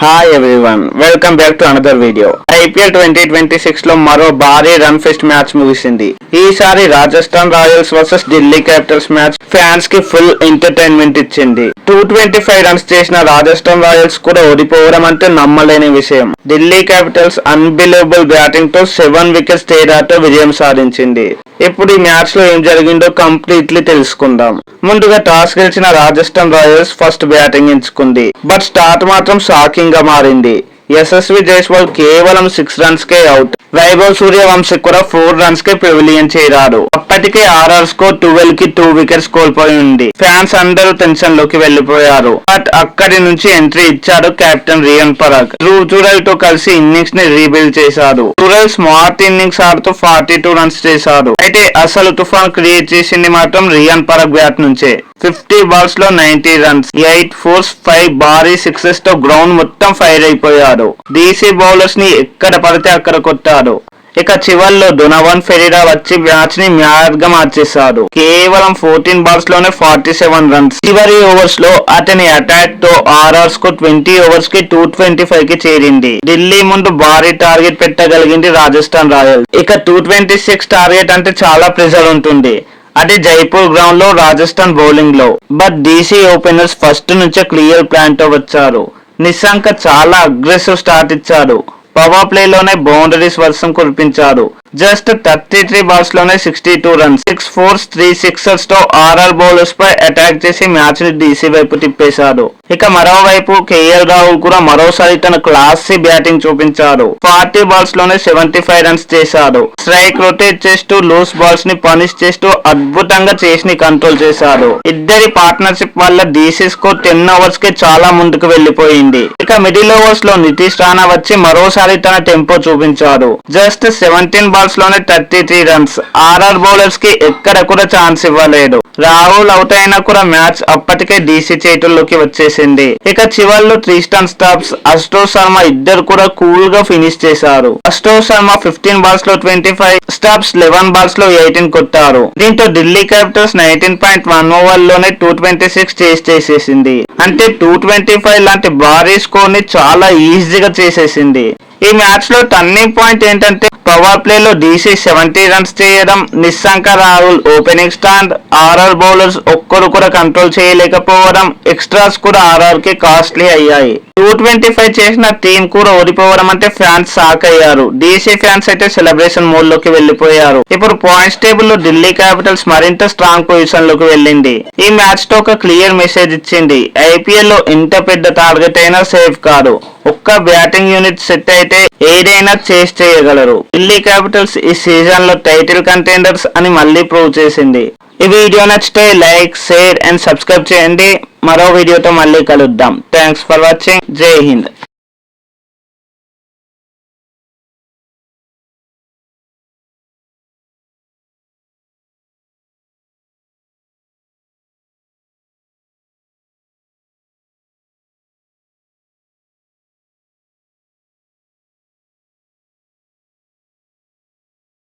Hi everyone, welcome back to another video. IPL 2026 లో మరో భారీ రన్ ఫెస్ట్ మ్యాచ్ ముగిసింది. ఈసారి Rajasthan Royals versus Delhi Capitals match fans కి ఫుల్ ఎంటర్టైన్మెంట్ ఇచ్చింది. 225 రన్స్ చేసిన రాజస్థాన్ రాయల్స్ కూడా ఓడిపోవడం అంటే నమ్మలేని విషయం. ఢిల్లీ క్యాపిటల్స్ అన్బిలీవబుల్ బ్యాటింగ్ తో 7 వికెట్స్ తేడాతో విజయం సాధించింది. ఇప్పుడు ఈ మ్యాచ్ లో ఏం జరిగిందో కంప్లీట్లీ తెలుసుకుందాం. ముందుగా టాస్ గెలిచిన రాజస్థాన్ రాయల్స్ ఫస్ట్ బ్యాటింగ్ ఎంచుకుంది. బట్ స్టార్ట్ మాత్రం షాకింగ్ గా మారింది. యశస్వి జైస్వాల్ కేవలం 6 రన్స్ కే అవుట్. వైభవ్ సూర్యవంశీ కూడా 4 రన్స్ కే పెవిలియన్ చేరాడు. అప్పటికే ఆర్ఆర్ స్కోర్ 12 కి 2 వికెట్స్ కోల్పోయి ఉంది. ఫ్యాన్స్ అందరూ టెన్షన్ లోకి వెళ్లిపోయారు. బట్ అక్కడి నుంచి ఎంట్రీ ఇచ్చాడు కెప్టెన్ రియాన్ పరాగ్. రుతురాయ్ తో కలిసి ఇన్నింగ్స్ ని రీబిల్డ్ చేశాడు. రుతురాయ్ స్మార్ట్ ఇన్నింగ్స్ ఆడుతూ 42 రన్స్ చేశాడు. అయితే అసలు తుఫాన్ క్రియేట్ చేసింది మాత్రం రియాన్ పరాగ్ బ్యాట్ నుంచే. 50 బాల్స్ లో 90 రన్స్, 8 ఫోర్స్, 5 భారీ సిక్సెస్ తో గ్రౌండ్ మొత్తం ఫైర్ అయిపోయాడు. డీసీ బౌలర్స్ ని ఎక్కడ పడితే అక్కడ కొట్టాడు. ఇక చివర్లో డొనవన్ ఫెరీరా వచ్చి మ్యాచ్ ని మ్యాచ్ గా మార్చేశాడు. కేవలం 14 బాల్స్ లోనే 47 రన్స్. చివరి ఓవర్స్ లో అతని అటాక్ తో ఆర్ఆర్ స్కోర్ 20 ఓవర్స్ కి 225 కి చేరింది. ఢిల్లీ ముందు భారీ టార్గెట్ పెట్టగలిగింది రాజస్థాన్ రాయల్స్. ఇక 226 టార్గెట్ అంటే చాలా ప్రెషర్ ఉంటుంది. అది జైపూర్ గ్రౌండ్ లో రాజస్థాన్ బౌలింగ్ లో. బట్ డీసీ ఓపెనర్స్ ఫస్ట్ నుంచే క్లియర్ ప్లాన్ తో వచ్చారు. నిశాంక చాలా అగ్రెసివ్ స్టార్ట్ ఇచ్చాడు. పవర్ ప్లే లోనే బౌండరీస్ వర్షం కురిపించాడు. జస్ట్ 33 బాల్స్ లోనే 62 రన్స్, 6 ఫోర్స్, 3 సిక్సర్స్ తో ఆర్ఆర్ బౌలర్స్ పై అటాక్ చేసి మ్యాచ్ ని డీసీ వైపు తిప్పేశాడు. ఇక మరోవైపు కేఎల్ రాహుల్ కూడా మరోసారి తన క్లాసీ బ్యాటింగ్ చూపించాడు. 40 బాల్స్ లోనే 75 రన్స్ చేశాడు. స్ట్రైక్ రొటేట్ చేస్తూ లూస్ బాల్స్ ని పనిష్ చేస్తూ అద్భుతంగా చేసి ని కంట్రోల్ చేశాడు. ఇద్దరి పార్ట్నర్షిప్ వల్ల డీసీ స్కోర్ 10 ఓవర్స్ కి చాలా ముందుకు వెళ్లిపోయింది. ఇక మిడిల్ ఓవర్స్ లో నితీష్ రాణా వచ్చి మరోసారి తన టెంపో చూపించాడు. జస్ట్ 17 బాల్స్ లోనే 33 రన్స్. ఆర్ఆర్ బౌలర్స్ కి ఎక్కడ కూడా ఛాన్స్ ఇవ్వలేడు. రాహుల్ అవుట్ అయినా కూడా మ్యాచ్ అప్పటికే డీసీ చేతుల్లోకి వచ్చేసింది. ఇక చివర్లో 3 స్టన్ స్టాప్స్, అశుతోష్ శర్మ ఇద్దరు కూడా కూల్ గా ఫినిష్ చేశారు. అశుతోష్ శర్మ 15 బాల్స్ లో 25 స్టాప్స్, 11 బాల్స్ లో 18 కొట్టారు. దీంతో ఢిల్లీ క్యాపిటల్స్ 19.1 ఓవర్ లోనే 226 చేసేసింది. అంటే 225 లాంటి భారీ స్కోర్ ని చాలా ఈజీగా చేసేసింది. ఈ మ్యాచ్ లో టర్నింగ్ పాయింట్ ఏంటంటే పవర్ ప్లే లో డీసీ 70 రన్స్ చేయడం, Nissanka, Rahul opening stand, RR bowlers ఒక్కరు కూడా కంట్రోల్ చేయలేకపోవడం, ఎక్స్ట్రాస్ కూడా ఆర్ఆర్ కి కాస్ట్లీ అయ్యాయి. 225 చేసిన టీం కూడా ఓడిపోవడం అంటే ఫ్యాన్స్ షాక్ అయ్యారు. డీసీ ఫ్యాన్స్ అయితే సెలబ్రేషన్ మోడ్ లోకి వెళ్లిపోయారు. ఇప్పుడు పాయింట్స్ టేబుల్ లో ఢిల్లీ క్యాపిటల్స్ మరింత స్ట్రాంగ్ పొజిషన్ లోకి వెళ్ళింది. ఈ మ్యాచ్ తో ఒక క్లియర్ మెసేజ్ ఇచ్చింది. ఐపీఎల్ లో ఎంత పెద్ద టార్గెట్ అయినా సేఫ్ కాదు. ఒక్క బ్యాటింగ్ యూనిట్ సెట్ అయితే ఏదైనా చేయగలరు. ఢిల్లీ క్యాపిటల్స్ ఈ సీజన్ లో టైటిల్ కంటెండర్స్ అని మళ్ళీ ప్రూవ్ చేసింది. ఈ వీడియో నచ్చితే లైక్, షేర్ అండ్ సబ్స్క్రైబ్ చేయండి. మరో వీడియోతో మళ్ళీ కలుద్దాం. Thanks for watching. జై హింద్.